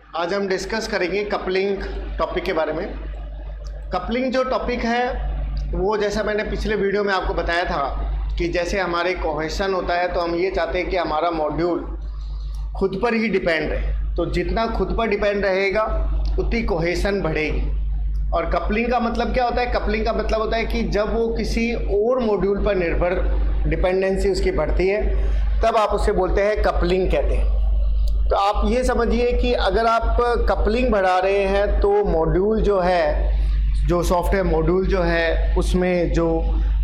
आज हम डिस्कस करेंगे कपलिंग टॉपिक के बारे में। कपलिंग जो टॉपिक है वो जैसा मैंने पिछले वीडियो में आपको बताया था कि जैसे हमारे कोहेशन होता है तो हम ये चाहते हैं कि हमारा मॉड्यूल खुद पर ही डिपेंड रहे, तो जितना खुद पर डिपेंड रहेगा उतनी कोहेशन बढ़ेगी। और कपलिंग का मतलब क्या होता है? कपलिंग का मतलब होता है कि जब वो किसी और मॉड्यूल पर निर्भर डिपेंडेंसी उसकी बढ़ती है तब आप उसे बोलते हैं कपलिंग कहते हैं। तो आप ये समझिए कि अगर आप कपलिंग बढ़ा रहे हैं तो मॉड्यूल जो है, जो सॉफ्टवेयर मॉड्यूल जो है उसमें जो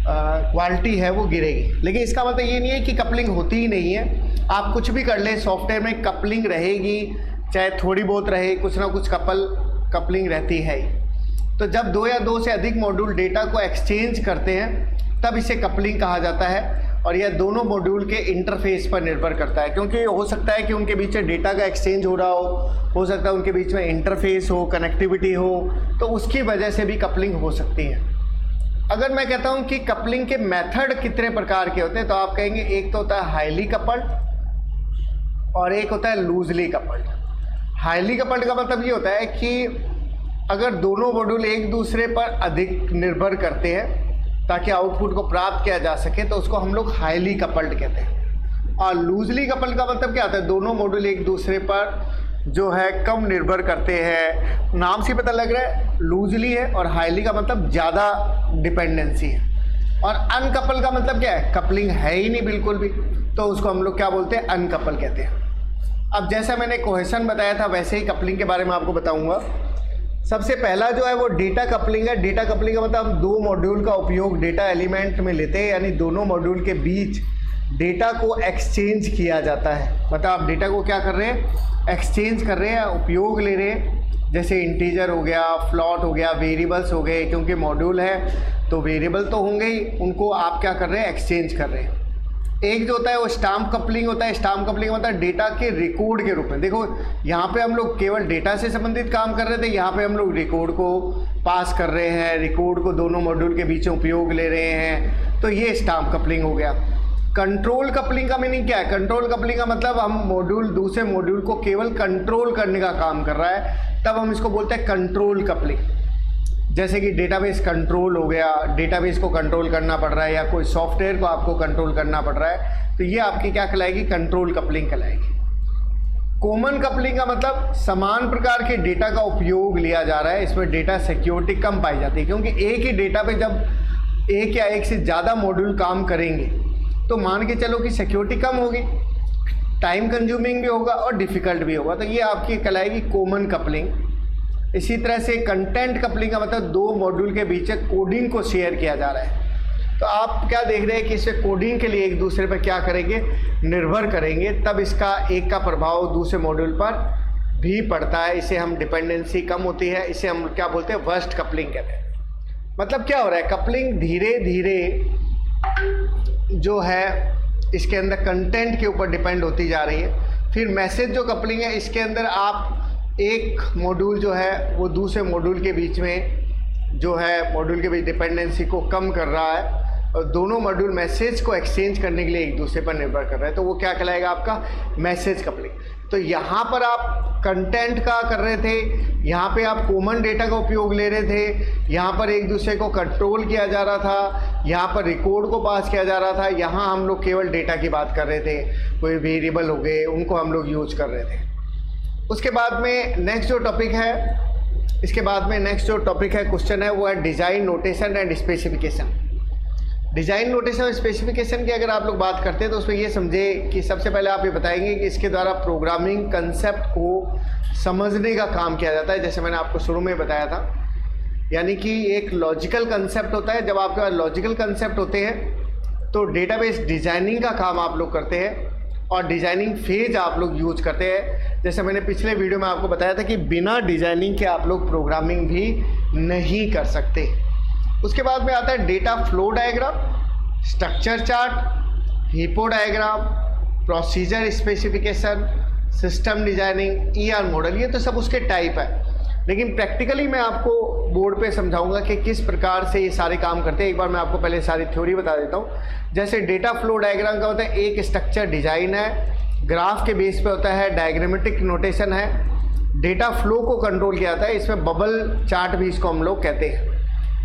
क्वालिटी है वो गिरेगी। लेकिन इसका मतलब ये नहीं है कि कपलिंग होती ही नहीं है। आप कुछ भी कर लें, सॉफ्टवेयर में कपलिंग रहेगी, चाहे थोड़ी बहुत रहे, कुछ ना कुछ कपलिंग रहती है ही। तो जब दो या दो से अधिक मॉड्यूल डेटा को एक्सचेंज करते हैं तब इसे कपलिंग कहा जाता है। और यह दोनों मॉड्यूल के इंटरफेस पर निर्भर करता है, क्योंकि हो सकता है कि उनके बीच में डेटा का एक्सचेंज हो रहा हो सकता है उनके बीच में इंटरफेस हो, कनेक्टिविटी हो, तो उसकी वजह से भी कपलिंग हो सकती है। अगर मैं कहता हूं कि कपलिंग के मेथड कितने प्रकार के होते हैं तो आप कहेंगे एक तो होता है हाईली कपल्ड और एक होता है लूजली कपल्ड। हाईली कपल्ड का मतलब ये होता है कि अगर दोनों मॉड्यूल एक दूसरे पर अधिक निर्भर करते हैं ताकि आउटपुट को प्राप्त किया जा सके तो उसको हम लोग हाईली कपल्ड कहते हैं। और लूजली कपल्ड का मतलब क्या होता है? दोनों मॉड्यूल एक दूसरे पर जो है कम निर्भर करते हैं। नाम से पता लग रहा है लूजली है, और हाईली का मतलब ज़्यादा डिपेंडेंसी है। और अनकपल का मतलब क्या है? कपलिंग है ही नहीं बिल्कुल भी, तो उसको हम लोग क्या बोलते हैं? अनकपल कहते हैं। अब जैसा मैंने कोहेशन बताया था वैसे ही कपलिंग के बारे में आपको बताऊंगा। सबसे पहला जो है वो डेटा कपलिंग है। डेटा कपलिंग का मतलब हम दो मॉड्यूल का उपयोग डेटा एलिमेंट में लेते हैं, यानी दोनों मॉड्यूल के बीच डेटा को एक्सचेंज किया जाता है। मतलब आप डेटा को क्या कर रहे हैं? एक्सचेंज कर रहे हैं, उपयोग ले रहे हैं। जैसे इंटीजर हो गया, फ्लॉट हो गया, वेरिएबल्स हो गए, क्योंकि मॉड्यूल है तो वेरिएबल तो होंगे ही, उनको आप क्या कर रहे हैं? एक्सचेंज कर रहे हैं। एक जो होता है वो स्टाम्प कपलिंग होता है। स्टाम्प कपलिंग मतलब डेटा के रिकॉर्ड के रूप में। देखो यहाँ पे हम लोग केवल डेटा से संबंधित काम कर रहे थे, यहाँ पे हम लोग रिकॉर्ड को पास कर रहे हैं, रिकॉर्ड को दोनों मॉड्यूल के बीच में उपयोग ले रहे हैं, तो ये स्टाम्प कपलिंग हो गया। कंट्रोल कपलिंग का मीनिंग क्या है? कंट्रोल कपलिंग का मतलब हम मॉड्यूल दूसरे मॉड्यूल को केवल कंट्रोल करने का काम कर रहा है, तब हम इसको बोलते हैं कंट्रोल कपलिंग। जैसे कि डेटाबेस कंट्रोल हो गया, डेटाबेस को कंट्रोल करना पड़ रहा है, या कोई सॉफ्टवेयर को आपको कंट्रोल करना पड़ रहा है, तो ये आपकी क्या कहलाएगी? कंट्रोल कपलिंग कहलाएगी। कॉमन कपलिंग का मतलब समान प्रकार के डेटा का उपयोग लिया जा रहा है, इसमें डेटा सिक्योरिटी कम पाई जाती है, क्योंकि एक ही डेटा पे जब एक या एक से ज़्यादा मॉड्यूल काम करेंगे तो मान के चलो कि सिक्योरिटी कम होगी, टाइम कंज्यूमिंग भी होगा और डिफ़िकल्ट भी होगा, तो ये आपकी कहलाएगी कॉमन कपलिंग। इसी तरह से कंटेंट कपलिंग का मतलब दो मॉड्यूल के बीच कोडिंग को शेयर किया जा रहा है, तो आप क्या देख रहे हैं कि इससे कोडिंग के लिए एक दूसरे पर क्या करेंगे? निर्भर करेंगे, तब इसका एक का प्रभाव दूसरे मॉड्यूल पर भी पड़ता है। इसे हम डिपेंडेंसी कम होती है, इसे हम क्या बोलते हैं? वर्स्ट कपलिंग कहते हैं। मतलब क्या हो रहा है? कपलिंग धीरे धीरे जो है इसके अंदर कंटेंट के ऊपर डिपेंड होती जा रही है। फिर मैसेज जो कपलिंग है, इसके अंदर आप एक मॉड्यूल जो है वो दूसरे मॉड्यूल के बीच में जो है मॉड्यूल के बीच डिपेंडेंसी को कम कर रहा है, और दोनों मॉड्यूल मैसेज को एक्सचेंज करने के लिए एक दूसरे पर निर्भर कर रहे हैं, तो वो क्या कहलाएगा? आपका मैसेज कपलिंग। तो यहाँ पर आप कंटेंट का कर रहे थे, यहाँ पे आप कॉमन डेटा का उपयोग ले रहे थे, यहाँ पर एक दूसरे को कंट्रोल किया जा रहा था, यहाँ पर रिकॉर्ड को पास किया जा रहा था, यहाँ हम लोग केवल डेटा की बात कर रहे थे, कोई वेरिएबल हो गए उनको हम लोग यूज कर रहे थे। उसके बाद में नेक्स्ट जो टॉपिक है, इसके बाद में नेक्स्ट जो टॉपिक है, क्वेश्चन है, वो है design notation and specification. Design notation और स्पेसिफिकेशन की अगर आप लोग बात करते हैं तो उसमें ये समझे कि सबसे पहले आप ये बताएंगे कि इसके द्वारा प्रोग्रामिंग कंसेप्ट को समझने का काम किया जाता है, जैसे मैंने आपको शुरू में बताया था। यानी कि एक लॉजिकल कंसेप्ट होता है। जब आपके पास लॉजिकल कंसेप्ट होते हैं तो डेटाबेस डिज़ाइनिंग का काम आप लोग करते हैं और डिज़ाइनिंग फेज आप लोग यूज करते हैं। जैसे मैंने पिछले वीडियो में आपको बताया था कि बिना डिज़ाइनिंग के आप लोग प्रोग्रामिंग भी नहीं कर सकते। उसके बाद में आता है data flow diagram, structure chart, hippo diagram, procedure specification, system designing, ER model. ये तो सब उसके टाइप है, लेकिन प्रैक्टिकली मैं आपको बोर्ड पे समझाऊंगा कि किस प्रकार से ये सारे काम करते हैं। एक बार मैं आपको पहले सारी थ्योरी बता देता हूँ। जैसे डेटा फ्लो डायग्राम का होता है, एक स्ट्रक्चर डिजाइन है, ग्राफ के बेस पे होता है, डायग्रामेटिक नोटेशन है, डेटा फ्लो को कंट्रोल किया जाता है। इसमें बबल चार्ट भी इसको हम लोग कहते हैं।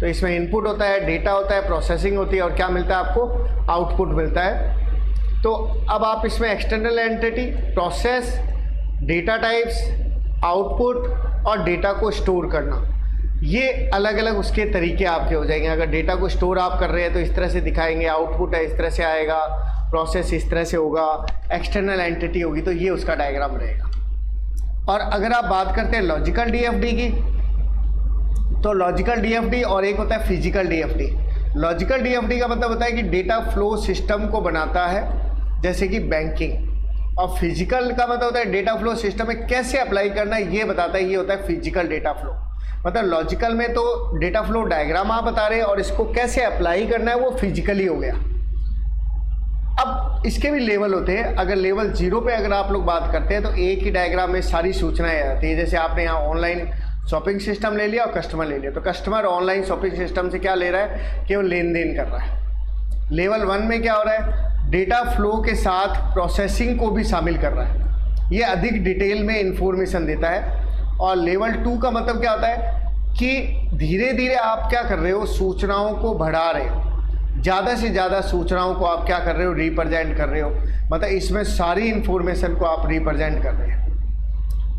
तो इसमें इनपुट होता है, डेटा होता है, प्रोसेसिंग होती है और क्या मिलता है आपको, आउटपुट मिलता है। तो अब आप इसमें external entity, process, data types, output और डेटा को स्टोर करना, ये अलग अलग उसके तरीके आपके हो जाएंगे। अगर डेटा को स्टोर आप कर रहे हैं तो इस तरह से दिखाएंगे, आउटपुट है इस तरह से आएगा, प्रोसेस इस तरह से होगा, एक्सटर्नल एंटिटी होगी, तो ये उसका डायग्राम रहेगा। और अगर आप बात करते हैं लॉजिकल डीएफडी की, तो लॉजिकल डीएफडी और एक होता है फिजिकल डीएफडी। लॉजिकल डीएफडी का मतलब होता है कि डेटा फ्लो सिस्टम को बनाता है, जैसे कि बैंकिंग। और फिजिकल का मतलब होता है डेटा फ्लो सिस्टम में कैसे अप्लाई करना है, ये बताता है, ये होता है फिजिकल डेटा फ्लो। मतलब लॉजिकल में तो डेटा फ्लो डायग्राम आप बता रहे हैं और इसको कैसे अप्लाई करना है वो फिजिकली हो गया। अब इसके भी लेवल होते हैं। अगर लेवल 0 पे अगर आप लोग बात करते हैं तो एक ही डायग्राम में सारी सूचनाएं आती है। जैसे आपने यहाँ ऑनलाइन शॉपिंग सिस्टम ले लिया और कस्टमर ले लिया, तो कस्टमर ऑनलाइन शॉपिंग सिस्टम से क्या ले रहा है, केवल लेन देन कर रहा है। लेवल 1 में क्या हो रहा है, डेटा फ्लो के साथ प्रोसेसिंग को भी शामिल कर रहा है, ये अधिक डिटेल में इंफॉर्मेशन देता है। और लेवल 2 का मतलब क्या होता है कि धीरे धीरे आप क्या कर रहे हो, सूचनाओं को बढ़ा रहे हो, ज़्यादा से ज़्यादा सूचनाओं को आप क्या कर रहे हो, रिप्रेजेंट कर रहे हो। मतलब इसमें सारी इन्फॉर्मेशन को आप रिप्रेजेंट कर रहे हैं।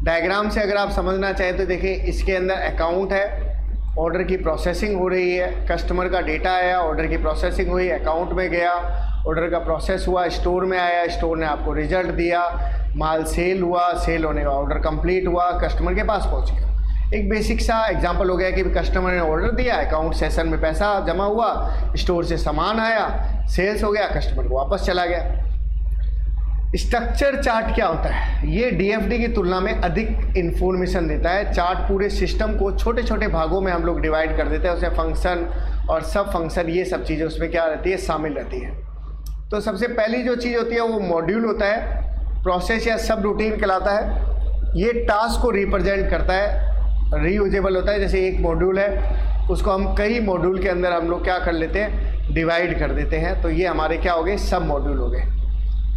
डायग्राम से अगर आप समझना चाहें तो देखिए, इसके अंदर अकाउंट है, ऑर्डर की प्रोसेसिंग हो रही है, कस्टमर का डेटा आया, ऑर्डर की प्रोसेसिंग हुई, अकाउंट में गया, ऑर्डर का प्रोसेस हुआ, स्टोर में आया, स्टोर ने आपको रिजल्ट दिया, माल सेल हुआ, सेल होने का ऑर्डर कंप्लीट हुआ, कस्टमर के पास पहुंच गया। एक बेसिक सा एग्जांपल हो गया कि कस्टमर ने ऑर्डर दिया, अकाउंट सेशन में पैसा जमा हुआ, स्टोर से सामान आया, सेल्स हो गया, कस्टमर को वापस चला गया। स्ट्रक्चर चार्ट क्या होता है, ये डीएफडी की तुलना में अधिक इन्फॉर्मेशन देता है। चार्ट पूरे सिस्टम को छोटे छोटे भागों में हम लोग डिवाइड कर देते हैं, उसमें फंक्शन और सब फंक्शन, ये सब चीज़ें उसमें क्या रहती है, शामिल रहती है। तो सबसे पहली जो चीज़ होती है वो मॉड्यूल होता है, प्रोसेस या सब रूटीन कहलाता है। ये टास्क को रिप्रेजेंट करता है, रीयूजेबल होता है। जैसे एक मॉड्यूल है, उसको हम कई मॉड्यूल के अंदर हम लोग क्या कर लेते हैं, डिवाइड कर देते हैं। तो ये हमारे क्या हो गए, सब मॉड्यूल हो गए।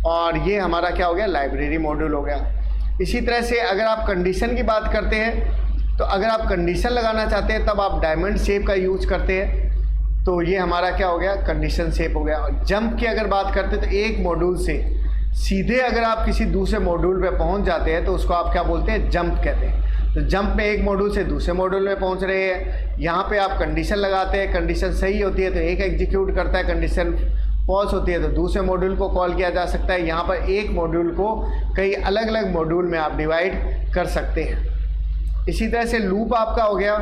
और ये हमारा क्या हो गया, लाइब्रेरी मॉड्यूल हो गया। इसी तरह से अगर आप कंडीशन की बात करते हैं, तो अगर आप कंडीशन लगाना चाहते हैं तब आप डायमंड शेप का यूज करते हैं, तो ये हमारा क्या हो गया, कंडीशन शेप हो गया। और जंप की अगर बात करते हैं तो एक मॉड्यूल से सीधे अगर आप किसी दूसरे मॉड्यूल पे पहुंच जाते हैं तो उसको आप क्या बोलते हैं, जंप कहते हैं। तो जंप में एक मॉड्यूल से दूसरे मॉड्यूल में पहुंच रहे हैं, यहाँ पे आप कंडीशन लगाते हैं, कंडीशन सही होती है तो एक एग्जीक्यूट करता है, कंडीशन फॉल्स होती है तो दूसरे मॉड्यूल को कॉल किया जा सकता है। यहाँ पर एक मॉड्यूल को कई अलग अलग मॉड्यूल में आप डिवाइड कर सकते हैं। इसी तरह से लूप आपका हो गया।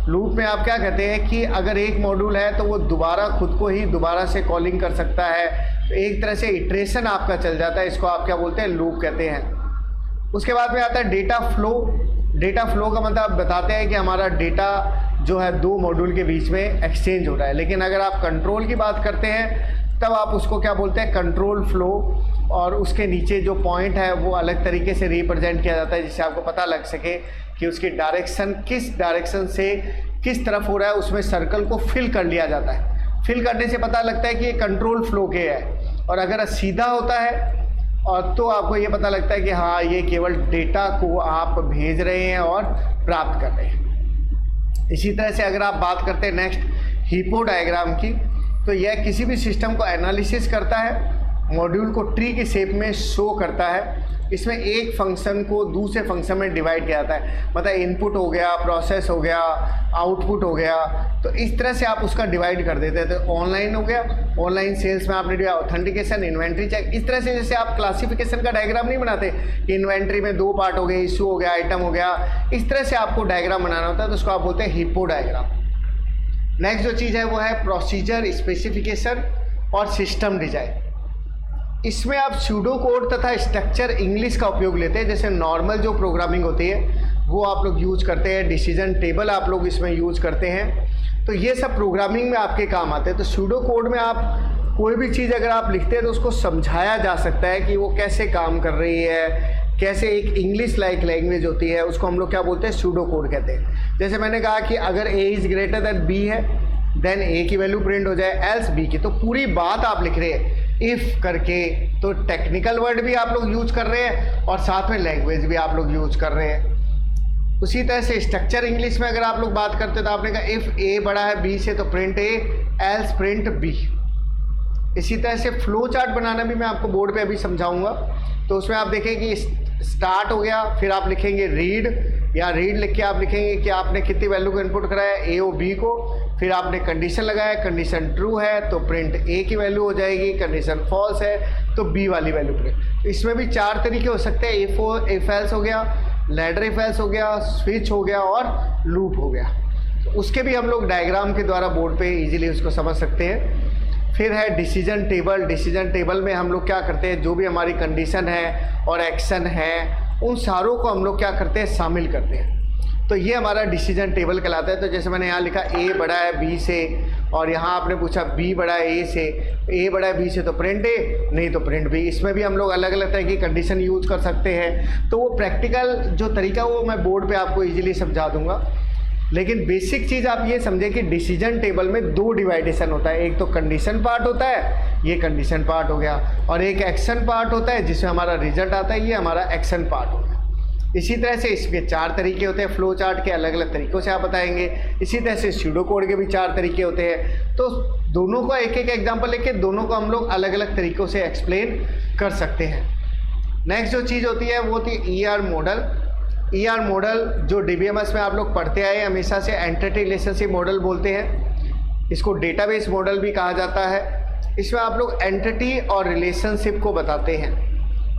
लूप में आप क्या कहते हैं कि अगर एक मॉड्यूल है तो वो दोबारा खुद को ही दोबारा से कॉलिंग कर सकता है, तो एक तरह से इटरेशन आपका चल जाता है, इसको आप क्या बोलते हैं, लूप कहते हैं। उसके बाद में आता है डेटा फ्लो। डेटा फ्लो का मतलब आप बताते हैं कि हमारा डेटा जो है दो मॉड्यूल के बीच में एक्सचेंज हो रहा है। लेकिन अगर आप कंट्रोल की बात करते हैं तब आप उसको क्या बोलते हैं, कंट्रोल फ्लो। और उसके नीचे जो पॉइंट है वो अलग तरीके से रिप्रेजेंट किया जाता है, जिससे आपको पता लग सके कि उसकी डायरेक्शन किस डायरेक्शन से किस तरफ हो रहा है। उसमें सर्कल को फिल कर लिया जाता है। फिल करने से पता लगता है कि ये कंट्रोल फ्लो के है। और अगर सीधा होता है और तो आपको ये पता लगता है कि हाँ, ये केवल डेटा को आप भेज रहे हैं और प्राप्त कर रहे हैं। इसी तरह से अगर आप बात करते हैं नेक्स्ट हिप्पो डायग्राम की, तो यह किसी भी सिस्टम को एनालिसिस करता है, मॉड्यूल को ट्री के शेप में शो करता है। इसमें एक फंक्शन को दूसरे फंक्शन में डिवाइड किया जाता है, मतलब इनपुट हो गया, प्रोसेस हो गया, आउटपुट हो गया। तो इस तरह से आप उसका डिवाइड कर देते हैं। तो ऑनलाइन हो गया, ऑनलाइन सेल्स में आपने दिया ऑथेंटिकेशन, इन्वेंट्री चेक। इस तरह से जैसे आप क्लासिफिकेशन का डायग्राम नहीं बनाते कि इन्वेंट्री में दो पार्ट हो गए, इशू हो गया, आइटम हो गया, इस तरह से आपको डायग्राम बनाना होता है, तो उसको आप बोलते हैं हिप्पो डायग्राम। नेक्स्ट जो चीज़ है वो है प्रोसीजर, स्पेसिफिकेशन और सिस्टम डिजाइन। इसमें आप सूडो कोड तथा स्ट्रक्चर इंग्लिश का उपयोग लेते हैं। जैसे नॉर्मल जो प्रोग्रामिंग होती है वो आप लोग यूज करते हैं, डिसीजन टेबल आप लोग इसमें यूज करते हैं। तो ये सब प्रोग्रामिंग में आपके काम आते हैं। तो सूडो कोड में आप कोई भी चीज़ अगर आप लिखते हैं तो उसको समझाया जा सकता है कि वो कैसे काम कर रही है, कैसे एक इंग्लिश लाइक लैंग्वेज होती है, उसको हम लोग क्या बोलते हैं, सूडो कोड कहते हैं। जैसे मैंने कहा कि अगर a is greater than b है, देन a की वैल्यू प्रिंट हो जाए, एल्स b की। तो पूरी बात आप लिख रहे हैं इफ़ करके। तो टेक्निकल वर्ड भी आप लोग यूज कर रहे हैं और साथ में लैंग्वेज भी आप लोग यूज कर रहे हैं। उसी तरह से स्ट्रक्चर इंग्लिश में अगर आप लोग बात करते हो तो आपने कहा इफ़ ए बड़ा है बी से तो प्रिंट ए एल्स प्रिंट बी। इसी तरह से फ्लो चार्ट बनाना भी मैं आपको बोर्ड पे अभी समझाऊंगा। तो उसमें आप देखें कि स्टार्ट हो गया, फिर आप लिखेंगे रीड, या रीड लिख के आप लिखेंगे कि आपने कितनी वैल्यू को इनपुट कराया ए और बी को, फिर आपने कंडीशन लगाया, कंडीशन ट्रू है तो प्रिंट ए की वैल्यू हो जाएगी, कंडीशन फॉल्स है तो बी वाली वैल्यू प्रिंट। इसमें भी 4 तरीके हो सकते हैं, इफ एल्स हो गया, लैडर इफ एल्स हो गया, स्विच हो गया और लूप हो गया। तो उसके भी हम लोग डायग्राम के द्वारा बोर्ड पे इजीली उसको समझ सकते हैं। फिर है डिसीजन टेबल। डिसीजन टेबल में हम लोग क्या करते हैं, जो भी हमारी कंडीशन है और एक्शन है उन सारों को हम लोग क्या करते हैं, शामिल करते हैं। तो ये हमारा डिसीजन टेबल कहलाता है। तो जैसे मैंने यहाँ लिखा ए बड़ा है बी से, और यहाँ आपने पूछा बी बड़ा है ए से, ए बड़ा है बी से तो प्रिंट ए, नहीं तो प्रिंट बी। इसमें भी हम लोग अलग अलग तरह की कंडीशन यूज़ कर सकते हैं। तो वो प्रैक्टिकल जो तरीका वो मैं बोर्ड पे आपको इजीली समझा दूंगा। लेकिन बेसिक चीज़ आप ये समझें कि डिसीजन टेबल में 2 डिवाइडेशन होता है, एक तो कंडीशन पार्ट होता है, ये कंडीशन पार्ट हो गया, और एक एक्शन पार्ट होता है जिसमें हमारा रिजल्ट आता है, ये हमारा एक्शन पार्ट हो गया। इसी तरह से इसके 4 तरीके होते हैं, फ्लो चार्ट के अलग अलग तरीक़ों से आप बताएंगे। इसी तरह से स्यूडो कोड के भी 4 तरीके होते हैं। तो दोनों का एक एक एग्जाम्पल लेके दोनों को हम लोग अलग अलग तरीक़ों से एक्सप्लेन कर सकते हैं। नेक्स्ट जो चीज़ होती है वो होती है ER मॉडल। ER मॉडल जो DBMS में आप लोग पढ़ते आए हमेशा से एंटिटी रिलेशनशिप मॉडल बोलते हैं, इसको डेटाबेस मॉडल भी कहा जाता है। इसमें आप लोग एंटिटी और रिलेशनशिप को बताते हैं।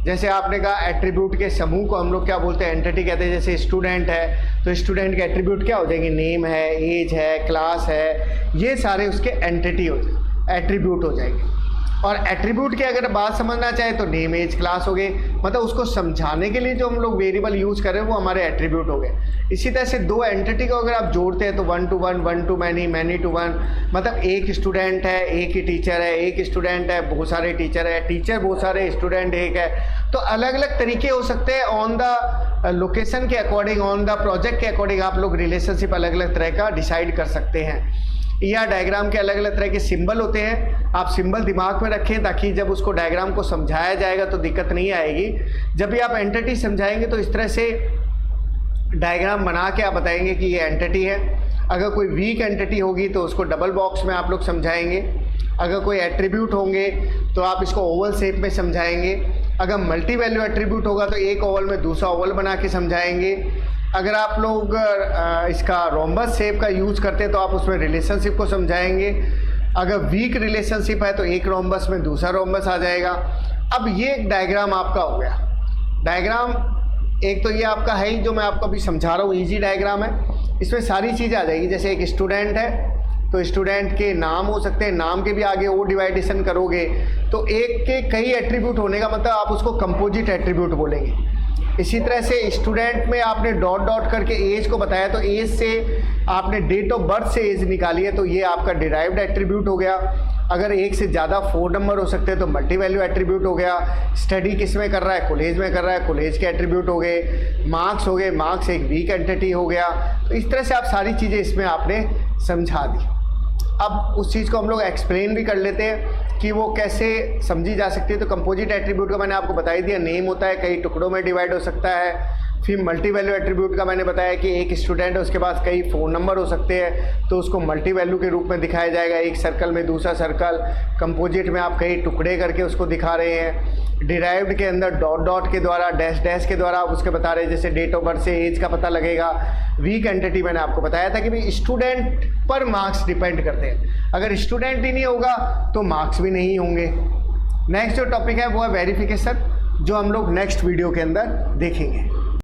जैसे आपने कहा एट्रीब्यूट के समूह को हम लोग क्या बोलते हैं, एंटिटी कहते हैं। जैसे स्टूडेंट है तो स्टूडेंट के एट्रीब्यूट क्या हो जाएंगे, नेम है, एज है, क्लास है, ये सारे उसके एंटिटी हो जाए, एट्रीब्यूट हो जाएंगे। और एट्रीब्यूट की अगर बात समझना चाहे तो नेम एज क्लास हो गए, मतलब उसको समझाने के लिए जो हम लोग वेरिएबल यूज़ कर रहे हैं वो हमारे एट्रीब्यूट हो गए। इसी तरह से 2 एंटिटी को अगर आप जोड़ते हैं तो 1 to 1, 1 to many, many to 1, मतलब एक स्टूडेंट है, एक ही टीचर है, एक स्टूडेंट है, बहुत सारे टीचर है, टीचर बहुत सारे, स्टूडेंट एक है। तो अलग अलग तरीके हो सकते हैं, ऑन द लोकेशन के अकॉर्डिंग, ऑन द प्रोजेक्ट के अकॉर्डिंग आप लोग रिलेशनशिप अलग अलग तरह का डिसाइड कर सकते हैं। या डायग्राम के अलग अलग तरह के सिंबल होते हैं, आप सिंबल दिमाग में रखें ताकि जब उसको डायग्राम को समझाया जाएगा तो दिक्कत नहीं आएगी। जब भी आप एंटिटी समझाएंगे तो इस तरह से डायग्राम बना के आप बताएंगे कि ये एंटिटी है। अगर कोई वीक एंटिटी होगी तो उसको डबल बॉक्स में आप लोग समझाएंगे। अगर कोई एट्रीब्यूट होंगे तो आप इसको ओवल शेप में समझाएंगे। अगर मल्टी वैल्यू एट्रीब्यूट होगा तो एक ओवल में दूसरा ओवल बना के समझाएंगे। अगर आप लोग इसका रोम्बस शेप का यूज़ करते हैं तो आप उसमें रिलेशनशिप को समझाएंगे। अगर वीक रिलेशनशिप है तो एक रोम्बस में दूसरा रोम्बस आ जाएगा। अब ये एक डायग्राम आपका हो गया। डायग्राम एक तो ये आपका है ही जो मैं आपको अभी समझा रहा हूँ, इजी डायग्राम है। इसमें सारी चीज़ें आ जाएगी। जैसे एक स्टूडेंट है तो स्टूडेंट के नाम हो सकते हैं, नाम के भी आगे वो डिवाइडेशन करोगे तो एक के कई एट्रीब्यूट होने का मतलब आप उसको कंपोजिट एट्रीब्यूट बोलेंगे। इसी तरह से स्टूडेंट में आपने डॉट डॉट करके एज को बताया तो एज से आपने डेट ऑफ बर्थ से एज निकाली है तो ये आपका डिराइव्ड एट्रीब्यूट हो गया। अगर एक से ज़्यादा 4 नंबर हो सकते हैं तो मल्टी वैल्यू एट्रीब्यूट हो गया। स्टडी किस में कर रहा है, कॉलेज में कर रहा है, कॉलेज के एट्रीब्यूट हो गए। मार्क्स हो गए, मार्क्स एक वीक एंटिटी हो गया। तो इस तरह से आप सारी चीज़ें इसमें आपने समझा दी। अब उस चीज़ को हम लोग एक्सप्लेन भी कर लेते हैं कि वो कैसे समझी जा सकती है। तो कंपोजिट एट्रीब्यूट का मैंने आपको बता ही दिया, नेम होता है, कई टुकड़ों में डिवाइड हो सकता है। फिर मल्टी वैल्यू एट्रीब्यूट का मैंने बताया कि एक स्टूडेंट है उसके पास कई फ़ोन नंबर हो सकते हैं तो उसको मल्टी वैल्यू के रूप में दिखाया जाएगा। एक सर्कल में दूसरा सर्कल, कंपोजिट में आप कई टुकड़े करके उसको दिखा रहे हैं। डिराइव्ड के अंदर डॉट डॉट के द्वारा, डैश डैश के द्वारा आप उसके बता रहे हैं, जैसे डेट ऑफ बर्थ से एज का पता लगेगा। वीक एंटिटी मैंने आपको बताया था कि भाई स्टूडेंट पर मार्क्स डिपेंड करते हैं, अगर स्टूडेंट ही नहीं होगा तो मार्क्स भी नहीं होंगे। नेक्स्ट जो टॉपिक है वो है वेरिफिकेशन, जो हम लोग नेक्स्ट वीडियो के अंदर देखेंगे।